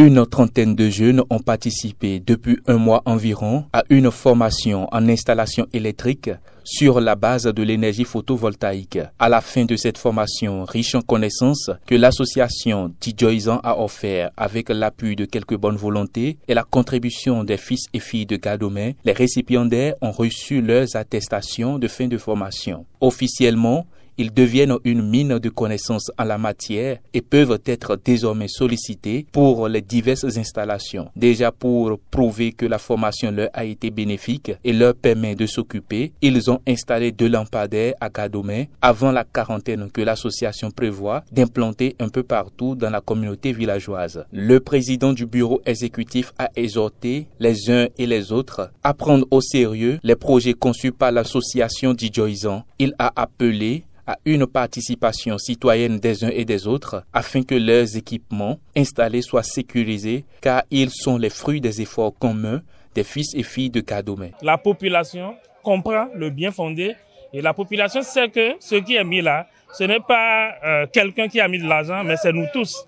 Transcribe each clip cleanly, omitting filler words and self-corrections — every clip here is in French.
Une trentaine de jeunes ont participé depuis un mois environ à une formation en installation électrique sur la base de l'énergie photovoltaïque. À la fin de cette formation riche en connaissances que l'association Tidjoizan a offert avec l'appui de quelques bonnes volontés et la contribution des fils et filles de Gadomé, les récipiendaires ont reçu leurs attestations de fin de formation. Officiellement, ils deviennent une mine de connaissances en la matière et peuvent être désormais sollicités pour les diverses installations. Déjà pour prouver que la formation leur a été bénéfique et leur permet de s'occuper, ils ont installé 2 lampadaires à Gadomé avant la quarantaine que l'association prévoit d'implanter un peu partout dans la communauté villageoise. Le président du bureau exécutif a exhorté les uns et les autres à prendre au sérieux les projets conçus par l'association Tidjoizan. Il a appelé à une participation citoyenne des uns et des autres afin que leurs équipements installés soient sécurisés car ils sont les fruits des efforts communs des fils et filles de Gadomé. La population comprend le bien fondé et la population sait que ce qui est mis là, ce n'est pas quelqu'un qui a mis de l'argent, mais c'est nous tous.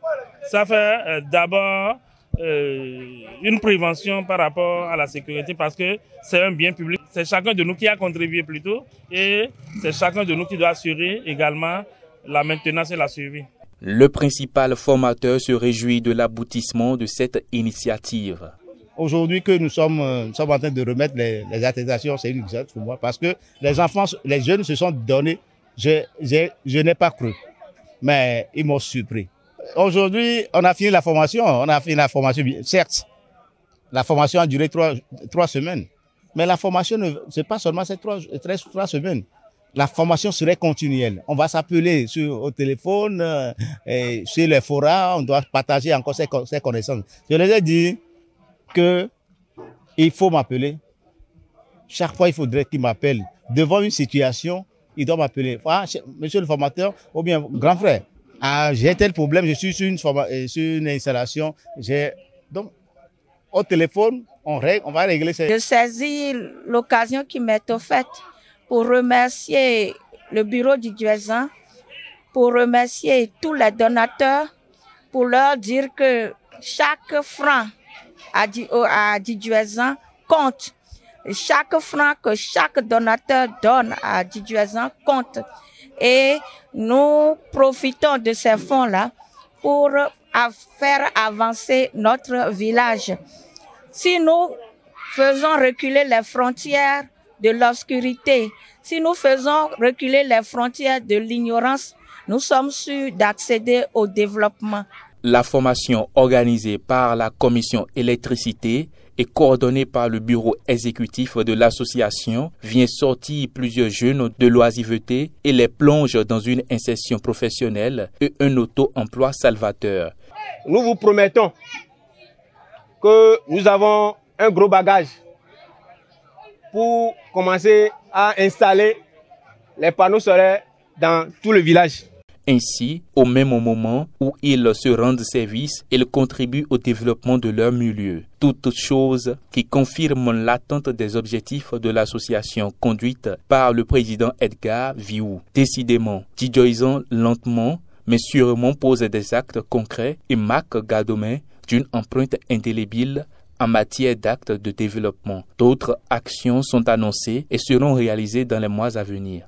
Ça fait d'abord une prévention par rapport à la sécurité parce que c'est un bien public. C'est chacun de nous qui a contribué plutôt et c'est chacun de nous qui doit assurer également la maintenance et la suivi. Le principal formateur se réjouit de l'aboutissement de cette initiative. Aujourd'hui que nous sommes en train de remettre les attestations, c'est une chose pour moi parce que les enfants, les jeunes se sont donnés. Je n'ai pas cru, mais ils m'ont surpris. Aujourd'hui, on a fini la formation. Certes, la formation a duré 3 semaines. Mais la formation, c'est pas seulement ces 3 semaines. La formation serait continuelle. On va s'appeler au téléphone, sur les forums, on doit partager encore ces connaissances. Je les ai dit qu'il faut m'appeler. Chaque fois, il faudrait qu'il m'appelle. Devant une situation, il doit m'appeler. Ah, monsieur le formateur, ou bien grand frère. Ah, j'ai tel problème, je suis sur une installation. Donc, au téléphone, on va régler ça. Je saisis l'occasion qui m'est offerte pour remercier le bureau du Tidjoizan, pour remercier tous les donateurs, pour leur dire que chaque franc à Tidjoizan compte. Chaque franc que chaque donateur donne à Tidjoizan compte. Et nous profitons de ces fonds-là pour faire avancer notre village. Si nous faisons reculer les frontières de l'obscurité, si nous faisons reculer les frontières de l'ignorance, nous sommes sûrs d'accéder au développement. La formation organisée par la commission électricité et coordonnée par le bureau exécutif de l'association vient sortir plusieurs jeunes de l'oisiveté et les plonge dans une insertion professionnelle et un auto-emploi salvateur. Nous vous promettons que nous avons un gros bagage pour commencer à installer les panneaux solaires dans tout le village. Ainsi, au même moment où ils se rendent service, ils contribuent au développement de leur milieu. Toutes choses qui confirment l'attente des objectifs de l'association conduite par le président Edgar Viou. Décidément, Tidjoizan lentement mais sûrement pose des actes concrets et marque Gadomé d'une empreinte indélébile en matière d'actes de développement. D'autres actions sont annoncées et seront réalisées dans les mois à venir.